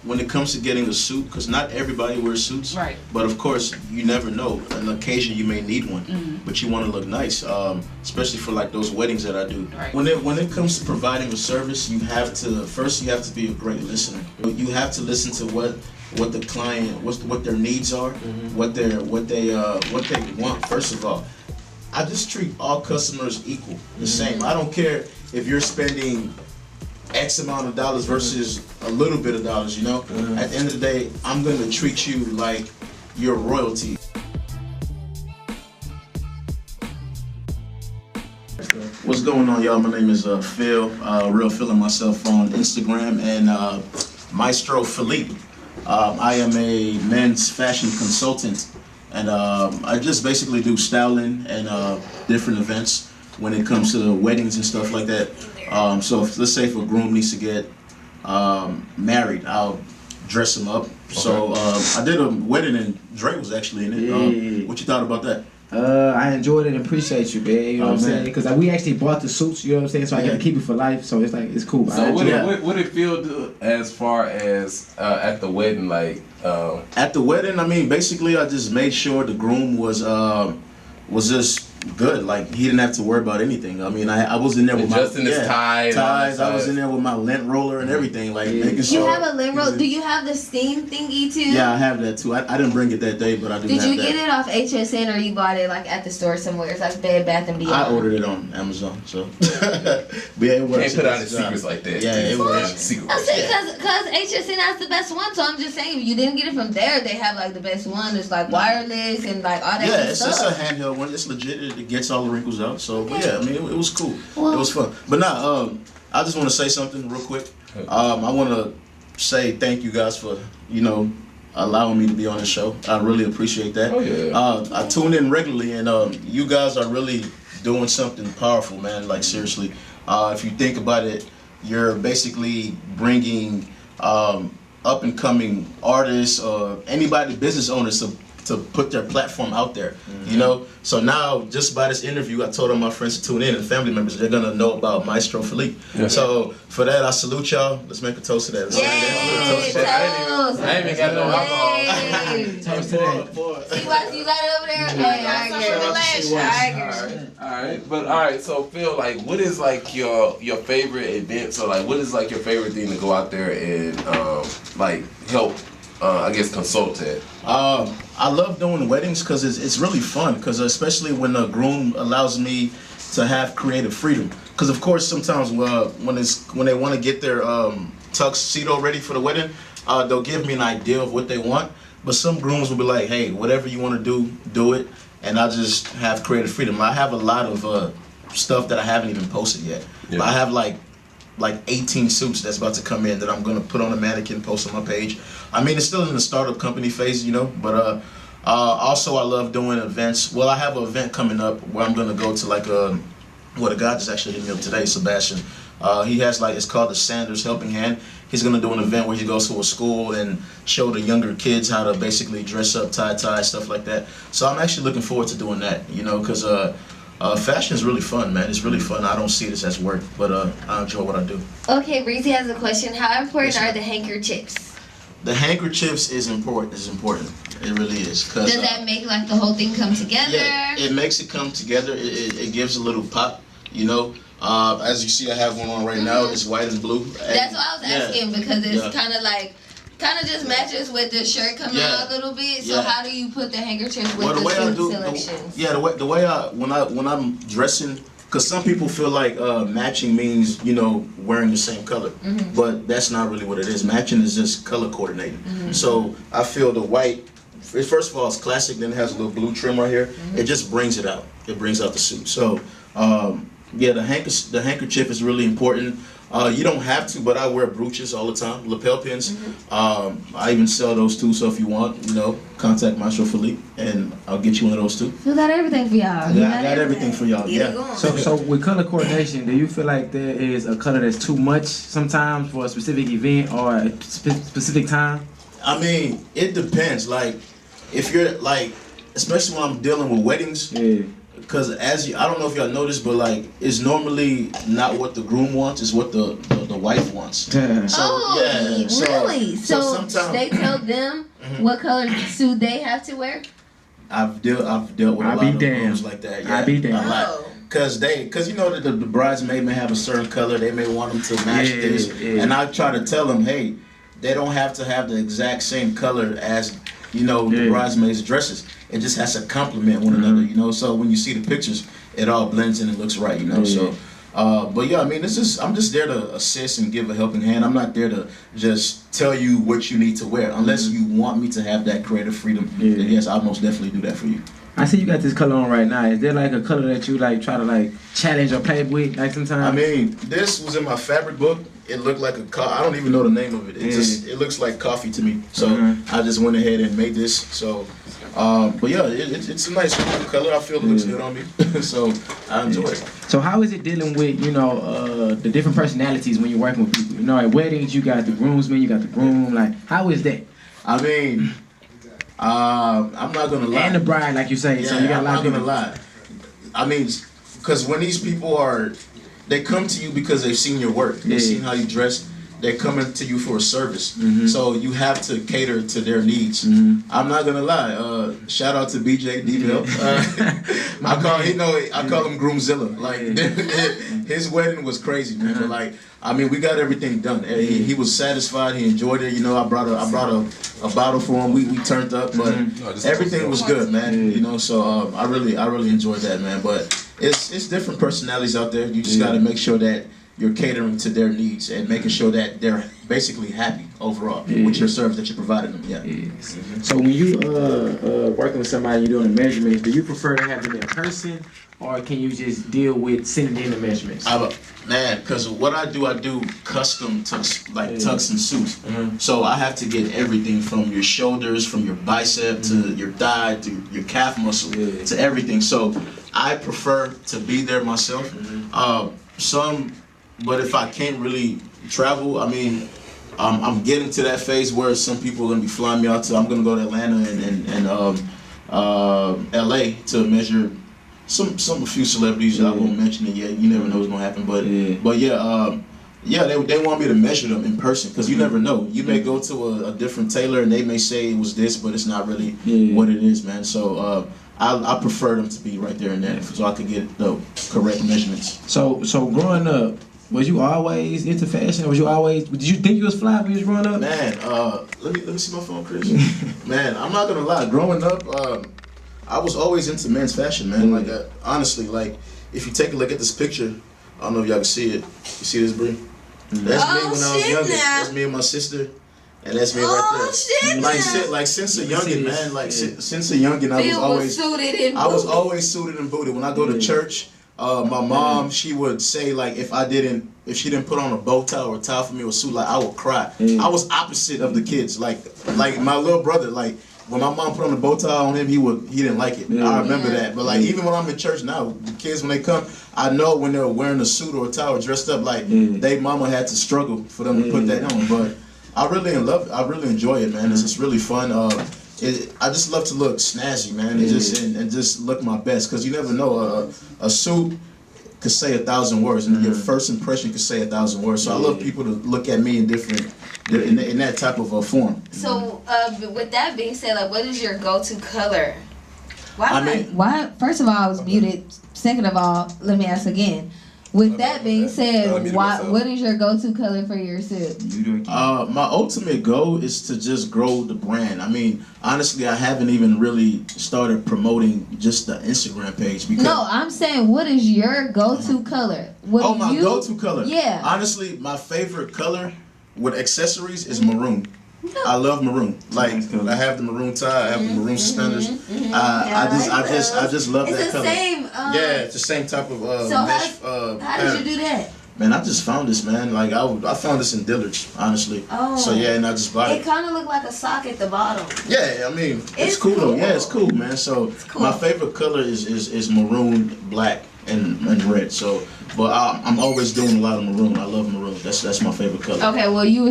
when it comes to getting a suit, because not everybody wears suits, Right. but of course you never know. On occasion you may need one, but you want to look nice, especially for like those weddings that I do. Right. When it comes to providing a service, you have to be a great listener. You have to listen to what the client, what their needs are, what they want. First of all, I just treat all customers equal, the same. I don't care if you're spending X amount of dollars versus a little bit of dollars, you know? At the end of the day, I'm gonna treat you like you're royalty. What's going on, y'all? My name is Phil, Real Phil and myself on Instagram, and Maestro Philippe. I am a men's fashion consultant, and I just basically do styling and different events when it comes to weddings and stuff like that. So let's say if a groom needs to get married, I'll dress him up. Okay. So I did a wedding and Drake was actually in it. Yeah. What you thought about that? I enjoyed it and appreciate you, man. You know what I'm saying? Because we actually bought the suits, you know what I'm saying? So I got to keep it for life. So it's like, it's cool. So what it feel to, as far as at the wedding, like? At the wedding, I mean, basically I just made sure the groom was just good. Like, he didn't have to worry about anything. I mean, I was in there with just in his ties. I was in there with my lint roller and everything, like making sure. You have a lint roller? Do you have the steam thingy too? Yeah, I have that too. I didn't bring it that day, but I do. Did you get it off HSN or you bought it like at the store somewhere? It's like Bed Bath and Beyond. I ordered it on Amazon, so. But yeah, it works. Can't put out his secrets like that. Yeah, it works. Secret. I'm saying because HSN has the best one, so I'm just saying if you didn't get it from there, they have like the best one. It's like wireless and like all that. Yeah, good it's stuff. a handheld one. It's legit. It gets all the wrinkles out. So Okay. yeah, I mean, it was cool. Well, it was fun. But now, I just want to say something real quick. I want to say thank you guys for allowing me to be on the show. I really appreciate that. Oh yeah. I tune in regularly, and you guys are really doing something powerful, man. Like seriously, if you think about it, you're basically bringing up and coming artists or anybody, business owners to put their platform out there, you know? So now, just by this interview, I told all my friends to tune in, and family members, they're gonna know about Maestro Philippe. Yeah. So for that, I salute y'all. Let's make a toast to that. Toast. I ain't even got no alcohol. Toast to that. See what you got over there? Alright, but alright, so Phil, like, what is like your favorite event? So like, what is like your favorite thing to go out there and like help, I guess, consult at? I love doing weddings because it's really fun. Because especially when the groom allows me to have creative freedom. Because of course sometimes when they want to get their tuxedo ready for the wedding, they'll give me an idea of what they want. But some grooms will be like, hey, whatever you want to do, do it. And I just have creative freedom. I have a lot of stuff that I haven't even posted yet. Yeah. I have like 18 suits that's about to come in that I'm gonna put on a mannequin, post on my page. I mean, it's still in the startup company phase, but also I love doing events. Well, I have an event coming up where I'm gonna go to like a guy just actually hit me up today, Sebastian. He has it's called the Sanders Helping Hand. He's gonna do an event where he goes to a school and show the younger kids how to basically dress up, tie, stuff like that. So I'm actually looking forward to doing that, because fashion is really fun, man. It's really fun. I don't see this as work, but I enjoy what I do. Okay, Breezy has a question. How important are the handkerchiefs? The handkerchiefs is important. It really is. Does that make like the whole thing come together? Yeah, it makes it come together. It gives a little pop, As you see, I have one on right now. It's white and blue. That's what I was asking because it's kind of just matches with the shirt coming out a little bit. So how do you put the handkerchiefs with the suit selections? The way when I'm dressing, because some people feel like matching means wearing the same color, but that's not really what it is. Matching is just color coordinating. So I feel the white. First of all, it's classic. Then it has a little blue trim right here. It just brings it out. It brings out the suit. So the handkerchief is really important. You don't have to, but I wear brooches all the time, lapel pins. I even sell those too, so if you want, contact Maestro Philippe, and I'll get you one of those too. You got everything for y'all. I got everything for y'all, yeah. So with color coordination, do you feel like there is a color that's too much sometimes for a specific event or a specific time? I mean, it depends. Like, if you're especially when I'm dealing with weddings, because I don't know if y'all noticed, but it's normally not what the groom wants, it's what the wife wants. So really? So sometimes they tell them what color suit they have to wear. I've dealt with a lot of rooms like that. Yeah, I be damned. Cause you know that the bridesmaid may have a certain color, they may want them to match this, and I try to tell them, hey, they don't have to have the exact same color as the bridesmaids' dresses. It just has to complement one another, So when you see the pictures, it all blends in and looks right, So, but yeah, I mean, I'm just there to assist and give a helping hand. I'm not there to just tell you what you need to wear, unless you want me to have that creative freedom. Then yes, I'll most definitely do that for you. I see you got this color on right now. Is there like a color that you like try to like challenge or play with like sometimes? I mean, this was in my fabric book. It looked like I don't even know the name of it. It looks like coffee to me. So I just went ahead and made this. So, but yeah, it's a nice color. I feel it looks good on me. So I enjoy it. So how is it dealing with the different personalities when you're working with people? At weddings you got the groomsmen, you got the groom. Like how is that? I mean. I'm not gonna lie. And the bride, like you say, yeah, so you got a lot of people. I'm not gonna lie. I mean, because when these people they come to you because they've seen your work, they've seen how you dress. They're coming to you for a service, so you have to cater to their needs. I'm not gonna lie. Shout out to BJ D-Bell. I call him Groomzilla. Like his wedding was crazy, man. But like, I mean, we got everything done. He was satisfied. He enjoyed it. I brought a bottle for him. We turned up, but everything was good, man. So I really enjoyed that, man. But it's different personalities out there. You just got to make sure that you're catering to their needs and making sure that they're basically happy overall with your service that you're providing them. So when you working with somebody, you're doing the measurements, do you prefer to have them in person, or can you just deal with sending in the measurements? Man, because what I do custom tux, like tux and suits. So I have to get everything from your shoulders, from your bicep to your thigh to your calf muscle to everything. So I prefer to be there myself. But if I can't really travel, I mean, I'm getting to that phase where some people are gonna be flying me out to. I'm gonna go to Atlanta and LA to measure a few celebrities. I won't mention it yet. You never know what's gonna happen. But they want me to measure them in person because you never know. You may go to a different tailor and they may say it was this, but it's not really what it is, man. So I prefer them to be right there and there so I could get the correct measurements. So growing up, was you always into fashion? Did you think you was fly when you was growing up? Man, let me see my phone, Chris. Man, I'm not gonna lie. Growing up, I was always into men's fashion, man. Like honestly, like if you take a look at this picture, I don't know if y'all can see it. You see this, Bree? That's me when I was younger. That's me and my sister. And that's me right there. Like since a youngin, man. Like since a youngin, I was always suited and booted. When I go to church, my mom, she would say like if she didn't put on a bow tie or a tie for me or a suit, like I would cry. I was opposite of the kids. Like my little brother, like when my mom put on a bow tie on him, he didn't like it. I remember that. But like even when I'm in church now, the kids when they come, I know when they're wearing a suit or a tie or dressed up, like they mama had to struggle for them to put that on. But I really enjoy it, man. It's just really fun. I just love to look snazzy, man, and just look my best. Cause you never know, a suit could say 1,000 words, and your first impression could say 1,000 words. So I love people to look at me in that type of a form. So with that being said, like, what is your go-to color? Why? First of all, I was muted. Second of all, let me ask again. With that being said, what is your go-to color for your suit? My ultimate goal is to just grow the brand. I mean, honestly, I haven't even really started promoting just the Instagram page. Because no, I'm saying, what is your go-to color? My go-to color? Yeah. Honestly, my favorite color with accessories is maroon. I love maroon. Like I have the maroon tie, I have the maroon suspenders. I just love that color. It's the same type of mesh. How did you do that? Man, I just found this, man. Like I found this in Dillard's, honestly. Oh. So yeah, and I just bought it. It kind of looked like a sock at the bottom. Yeah, I mean, it's cool though. Yeah, it's cool, man. So my favorite color is maroon, black, and red. So, but I'm always doing a lot of maroon. I love maroon. That's my favorite color. Okay, well you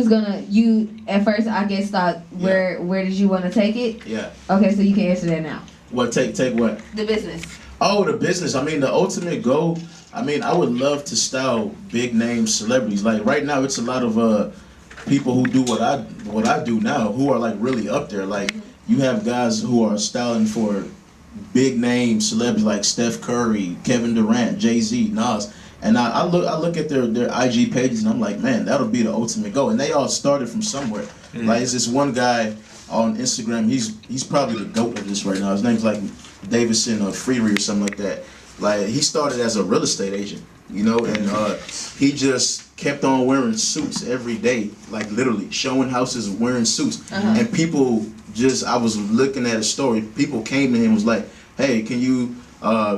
at first I guess thought where did you want to take it? Yeah. Okay, so you can answer that now. What take what? The business. Oh, the business. I mean, the ultimate goal I mean, I would love to style big name celebrities. Like right now, it's a lot of people who do what I do now, who are like really up there. Like you have guys who are styling for big name celebrities like Steph Curry, Kevin Durant, Jay-Z, Nas. And I look at their IG pages and I'm like, man, that'll be the ultimate goal. And they all started from somewhere. Like it's this one guy on Instagram. He's probably the GOAT of this right now. His name's like Davison or Freery or something like that. Like he started as a real estate agent, you know, and he just kept on wearing suits every day, like literally showing houses wearing suits. And people just, I was looking at a story. People came to him and was like, hey, can you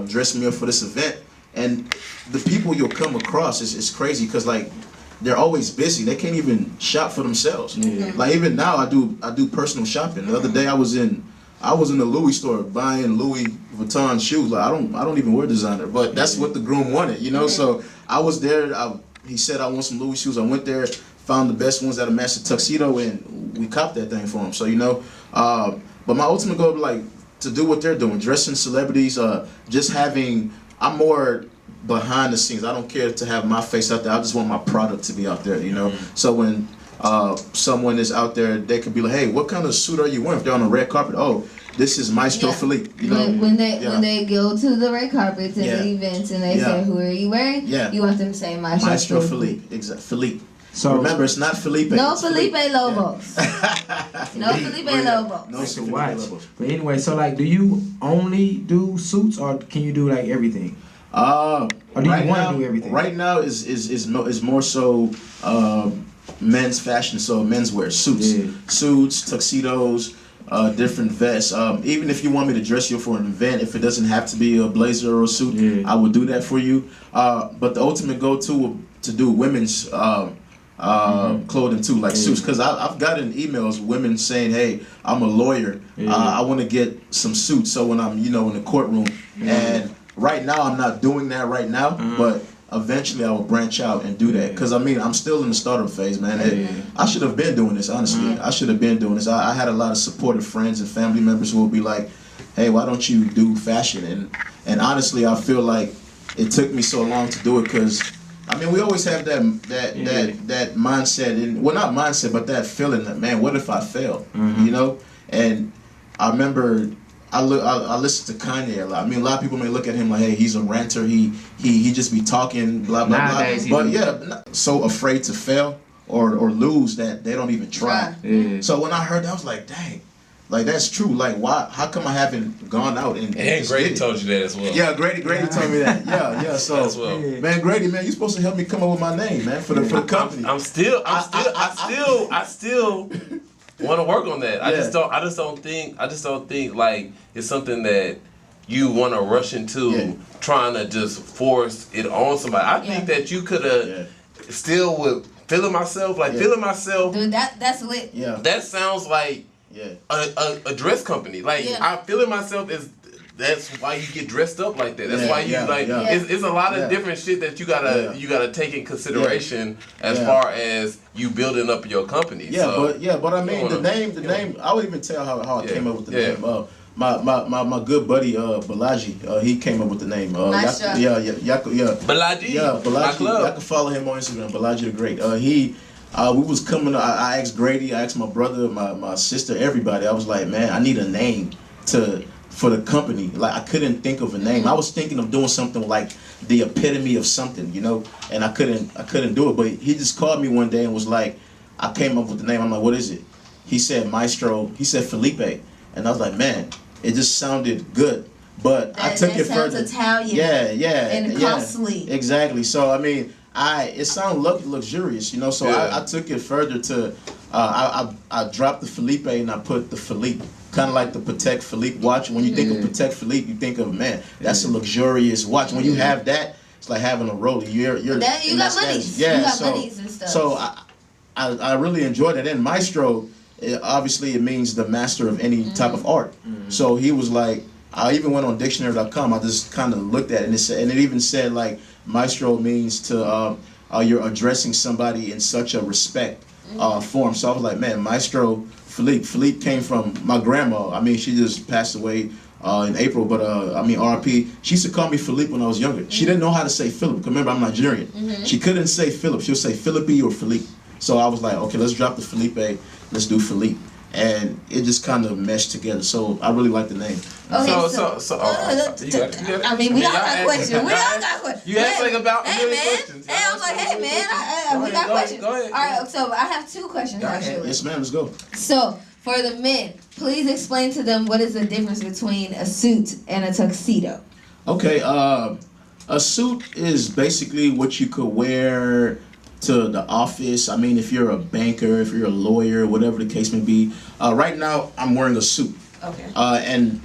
dress me up for this event? And the people you'll come across is crazy because like they're always busy. They can't even shop for themselves. Like even now I do personal shopping. The other day I was in the Louis store buying Louis Vuitton shoes. Like I don't even wear designer, but that's what the groom wanted, you know. So I was there. He said I want some Louis shoes. I went there, found the best ones that matched the tuxedo, and we copped that thing for him. So you know, but my ultimate goal, like to do what they're doing, dressing celebrities, just having. I'm more behind the scenes. I don't care to have my face out there. I just want my product to be out there, you know. So when someone is out there, they could be like, hey, what kind of suit are you wearing? If they're on the red carpet, oh, this is Maestro Philippe. You know, when they go to the red carpets and the events and they say, who are you wearing? You want them to say Maestro Philippe. Exactly, Philippe. So remember, it's not Felipe. No Felipe Lobos. No Felipe Lobos. No Felipe Lobos. But anyway, so like, do you only do suits or can you do like everything? Or do you want to do everything? Right now is more so men's fashion, so menswear, suits, tuxedos, different vests. Even if you want me to dress you for an event, if it doesn't have to be a blazer or a suit, I will do that for you. But the ultimate goal to do women's clothing too, like suits, because I've gotten emails, women saying, hey, I'm a lawyer, I want to get some suits, so when I'm in the courtroom, and right now I'm not doing that right now, but eventually I will branch out and do that, because I mean I'm still in the startup phase, man. I should have been doing this, honestly. I should have been doing this. I had a lot of supportive friends and family members who will be like, hey, why don't you do fashion? And honestly, I feel like it took me so long to do it because I mean, we always have that mindset, and well, not mindset, but that feeling that, man, what if I fail? You know? And I remember I listened to Kanye a lot. I mean, a lot of people may look at him like, hey, he's a ranter. He just be talking, blah blah blah. But yeah, so afraid to fail or lose that they don't even try. So when I heard that, I was like, dang. Like, that's true. Like, why? How come I haven't gone out and Grady told you that as well. Yeah, Grady told me that. Yeah. So, man, Grady, man, you're supposed to help me come up with my name, man, for the company. I still want to work on that. I just don't think like it's something that you want to rush into trying to just force it on somebody. I think that you could have still with feeling myself. Dude, that's lit. Yeah. That sounds like a dress company. Like I feeling myself is. That's why you get dressed up like that. That's why you It's a lot of different shit that you gotta take in consideration as far as you building up your company. But I mean the name. I would even tell how I came up with the name. My good buddy Balaji, he came up with the name. Balaji. Balaji. Y'all can follow him on Instagram. Balaji the Great. We was coming. I asked Grady. I asked my brother, my sister, everybody. I was like, man, I need a name for the company. Like, I couldn't think of a name. I was thinking of doing something like the epitome of something, you know, and I couldn't do it. But he just called me one day and was like, I came up with the name. I'm like, what is it? He said Maestro. He said Felipe, and I was like, man, it just sounded good. But I took it further. Italian. And costly. Exactly. So I mean, it sounded luxurious, you know. So I took it further to I dropped the Felipe and I put the Philippe. Kind of like the Patek Philippe watch. When you think of Patek Philippe, you think of, man, that's a luxurious watch. When you have that, it's like having a Rolex. You got monies. Yeah, you got monies and stuff. So I really enjoyed it. And Maestro, obviously, it means the master of any type of art. So he was like, I even went on dictionary.com. I just kind of looked at it, and it even said like Maestro means to you're addressing somebody in such a respect form. So I was like, man, Maestro Philippe came from my grandma. I mean, she just passed away in April, but RP. She used to call me Philippe when I was younger. She didn't know how to say Philip. Remember, I'm Nigerian. She couldn't say Philip. She would say Philippi or Philippe. So I was like, okay, let's drop the Felipe. Let's do Philippe. And it just kind of meshed together. So I really like the name. Okay, we all got questions. You asked like about hey, man. questions. Hey, I was like, hey, man, we got questions. Go ahead. All right, so I have 2 questions, actually. Yes, ma'am, let's go. So, for the men, please explain to them what is the difference between a suit and a tuxedo. Okay, a suit is basically what you could wear to the office. I mean, if you're a banker, if you're a lawyer, whatever the case may be. Right now, I'm wearing a suit. Okay. And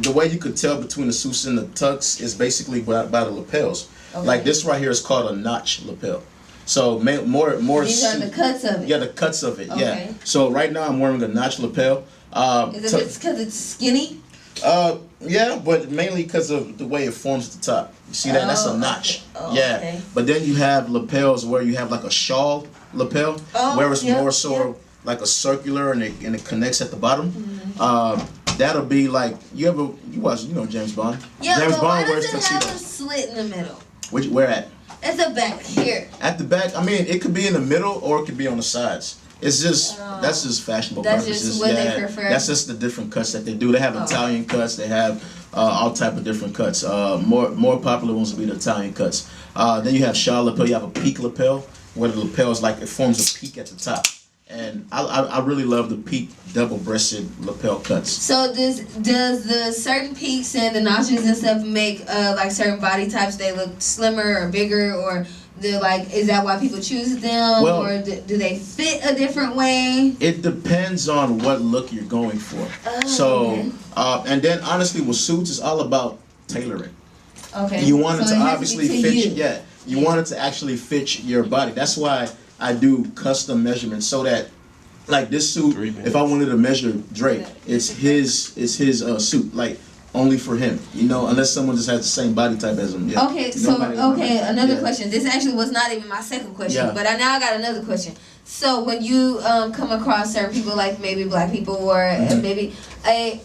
the way you could tell between the suits and the tux is basically by the lapels. Okay. Like this right here is called a notch lapel. So more. These are the cuts of it. Yeah, the cuts of it. Okay. Yeah. So right now I'm wearing a notch lapel. Is it because it's skinny? Yeah, but mainly because of the way it forms at the top. You see that? That's a notch. Okay. Oh, yeah. okay. But then you have lapels where you have like a shawl lapel, where it's more so like a circular and it connects at the bottom. That'll be like you watch James Bond. Yeah, James but Bond why wears does it have a tuxedos. slit in the middle? Where at? At the back here. At the back. I mean, it could be in the middle or it could be on the sides. It's just that's just fashionable that's purposes. Just what they prefer. That's just the different cuts that they do. They have Italian cuts. They have all type of different cuts. More popular ones would be the Italian cuts. Then you have shawl lapel. You have a peak lapel, where the lapel is like it forms a peak at the top. And I really love the peak double-breasted lapel cuts. So does the certain peaks and the notches and stuff make like certain body types they look slimmer or bigger, or is that why people choose them, or do they fit a different way? It depends on what look you're going for. Okay. And then honestly with suits it's all about tailoring. Okay. You want it to has obviously to be fit you want it to actually fit your body. That's why I do custom measurements so that like this suit, if I wanted to measure Drake, it's his suit, like only for him, unless someone just has the same body type as him. Yeah. Okay, another question. This actually was not even my second question, but now I got another question. So when you come across certain people, like maybe black people or maybe a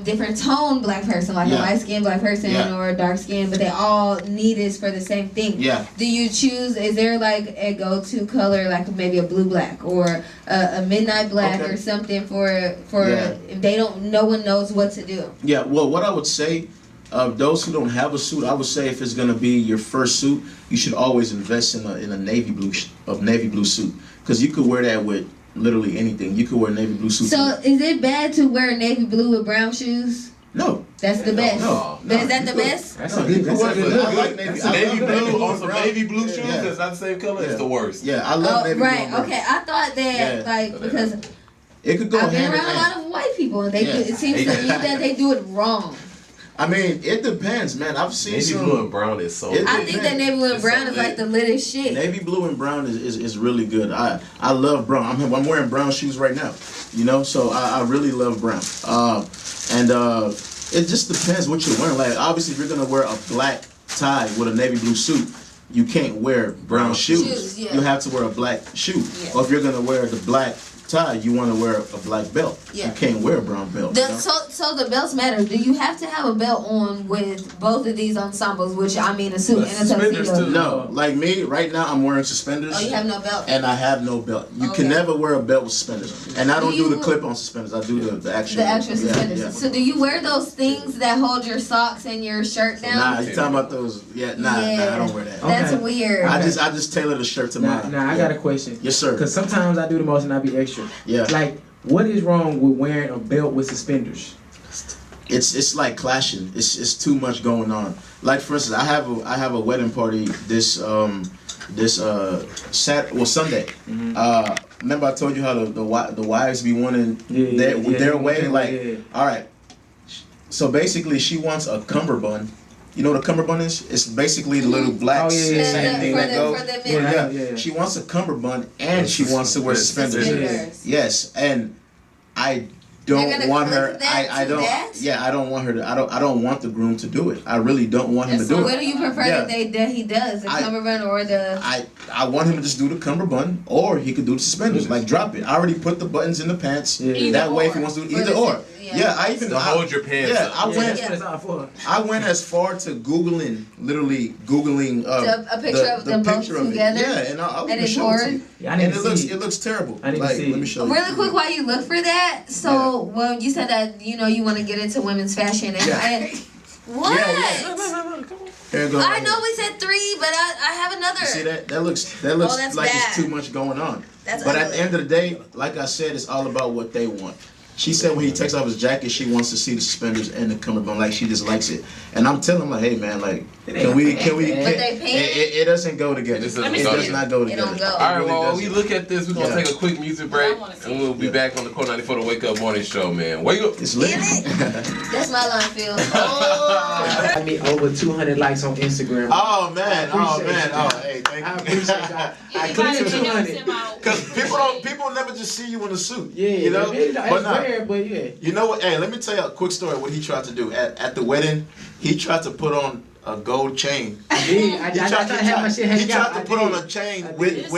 different tone black person, like a light skinned black person or a dark skinned, but they all need is for the same thing. Yeah. Do you choose? Is there like a go-to color, like maybe a blue black or a midnight black or something for if they don't, no one knows what to do? Yeah. Well, what I would say. Those who don't have a suit, I would say if it's gonna be your first suit, you should always invest in a navy blue suit, because you could wear that with literally anything. You could wear a navy blue suit. So is it bad to wear navy blue with brown shoes? No. That's the best. No. But is that the best? That's I like navy blue on some navy blue shoes that's not the same color. It's the worst. Yeah, I love navy blue. Right. Okay. I thought that because it could go. I've been around a lot of white people and it seems to me that they do it wrong. I mean, it depends, man. I've seen navy blue and brown is so. I think that navy blue and brown is like the littest shit. Navy blue and brown is really good. I love brown. I'm wearing brown shoes right now, so I really love brown. It just depends what you're wearing. Like obviously, if you're gonna wear a black tie with a navy blue suit, you can't wear brown shoes. You have to wear a black shoe. Or if you're gonna wear the black tie, you want to wear a black belt. You can't wear a brown belt. So the belts matter. Do you have to have a belt on with both of these ensembles, which I mean a suit and a tuxedo? No, like me right now, I'm wearing suspenders. Oh, you have no belt. And I have no belt. You can never wear a belt with suspenders. And I don't do the clip-on suspenders. I do the actual. The actual suspenders. Yeah. So do you wear those things that hold your socks and your shirt down? Nah, you talking about those? Nah, I don't wear that. That's weird. I just tailor the shirt to mine. Now I got a question. Yes, sir. Because sometimes I do the most and I be extra. Yeah. Like, what is wrong with wearing a belt with suspenders? It's like clashing. It's too much going on. Like for instance, I have a wedding party this Sunday. Remember I told you how the wives be wanting their way. All right. So basically, she wants a cummerbund. You know what a cummerbund is? It's basically the little black same thing that goes. She wants a cummerbund and she wants to wear suspenders. Yes, and I don't want her. I don't. Yeah, I don't want her to. I don't want the groom to do it. I really don't want him to do it. What do you prefer that he does? The cummerbund or the? I want him to just do the cummerbund, or he could do the suspenders. Like drop it. I already put the buttons in the pants. That way, if he wants to do either or. Yeah, I even hold your pants up. I went as far to literally googling a picture of them both together. Yeah, and I'll and show it to you. Yeah, and it looks terrible. I need to see. Let me show you. Really quick, while you look for that, so when you said that you want to get into women's fashion, and what? Here it goes. I know we said 3, but I have another. You see that? That looks like it's too much going on. That's but ugly. at the end of the day, like I said, it's all about what they want. She said when he takes off his jacket, she wants to see the suspenders and the cummerbund, like she just likes it. And I'm telling him like, hey man, like, can we? It doesn't go together. It does not go together. It don't go. All right, well, when we look at this, we're gonna take a quick music break, and we'll be back on the Core 94 to Wake Up Morning Show, man. Wake up! It's lit. That's my line, Phil. I need over 200 likes on Instagram. Oh man, hey, thank you. I appreciate that. I clicked 200. Because people never just see you in a suit. Yeah, you know. It's rare, but yeah. You know what? Hey, let me tell you a quick story. What he tried to do at the wedding, he tried to put on a gold chain. He tried to put on a chain with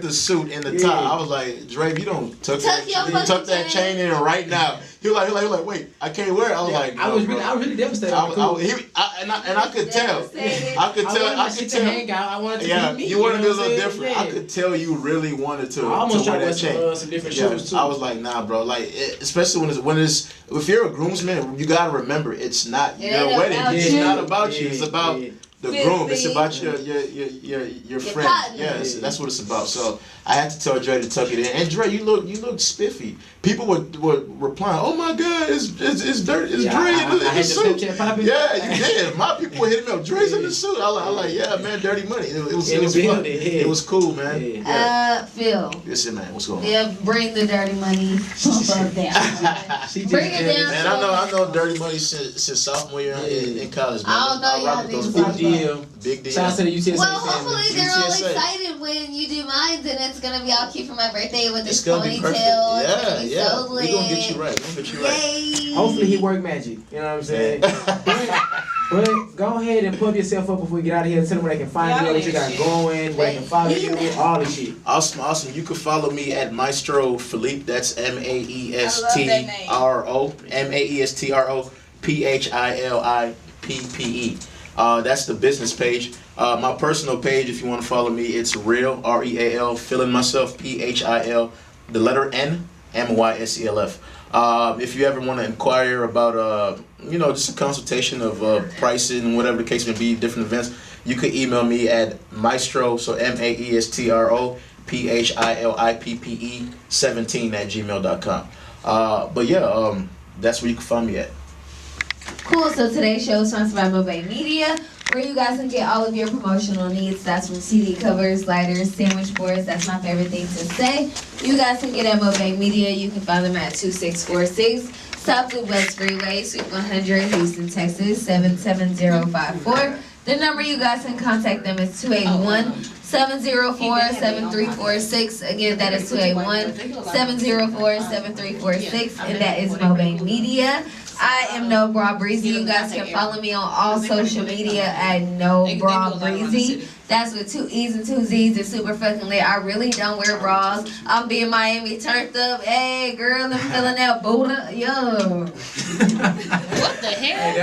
the suit and the tie. I was like, Dre, you don't tuck that chain in right now. He was like, wait, I can't wear it. I was like, no, I was really devastated. I could tell. I could tell. Hang out. I wanted to be me. You wanted to be a little different. Yeah. I could tell you really wanted to. I almost tried to wear wear some different shoes too. I was like, nah, bro. Like, especially when it's if you're a groomsman, you gotta remember it's not your wedding. It's not about you. It's about the groom. It's about your friend. Yes, that's what it's about. So I had to tell Dre to tuck it in. And Dre, you look spiffy. People were replying, "Oh my God, it's dirty. It's Dre in the suit." Yeah, you did. My people were hitting me up. Dre's in the suit. I was like, yeah, man, dirty money. It was fun. It was cool, man. Phil. Listen, man, what's going on? Yeah, bring the dirty money down. Bring it down. Man, I know dirty money since sophomore year in college. Man. I don't know y'all niggas. Big deal. Shout out to the UTSA. Well, hopefully they're all excited when you do mine, and it's gonna be all cute for my birthday with this ponytail. Yeah. So we're gonna get you right. Yay. Hopefully he work magic. You know what I'm saying? But go ahead and pump yourself up before we get out of here. Tell them where they can find you, what you got going, where they can follow you, all the shit. Awesome. You can follow me at Maestro Philippe. That's MaestroPhiLippe. That's the business page. My personal page, if you want to follow me, it's Real, REAL, Feeling Myself, PHIL, the letter N, MYSELF. If you ever want to inquire about, just a consultation of pricing, whatever the case may be, different events, you can email me at Maestro, so MaestroPhiLippe17 @gmail.com. That's where you can find me at. Cool. So today's show is sponsored by Mobay Media, where you guys can get all of your promotional needs. That's from CD covers, lighters, sandwich boards. That's my favorite thing to say. You guys can get at Mobay Media. You can find them at 2646 South Blue West Freeway, Suite 100, Houston, Texas 77054. The number you guys can contact them is 281-704-7346. Again, that is 281-704-7346, and that is Mobay Media. I am No Bra Breezy. You guys can follow me on all social media at No Bra Breezy. That's with 2 E's and 2 Z's. It's super fucking lit. I really don't wear bras. I'm being Miami turned up. Hey, girl, I'm feeling that Buddha. Yo. What the hell? Hey,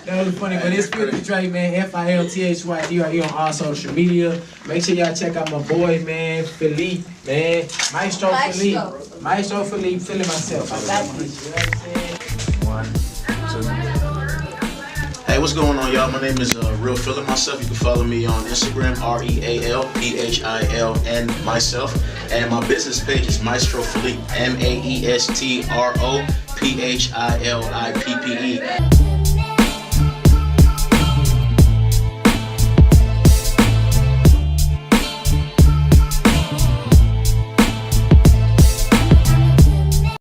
that was funny, but it's Filthy Dre, man. FILTHYDRE on all social media. Make sure y'all check out my boy, man, Philippe, man. Maestro Philippe. Maestro Philippe, Feeling Myself. I got this, you know what I'm saying? 1, 2. Hey, what's going on, y'all? My name is Real Feeling Myself. You can follow me on Instagram, REALPHILN myself. And my business page is Maestro Philippe, MaestroPhiLippe.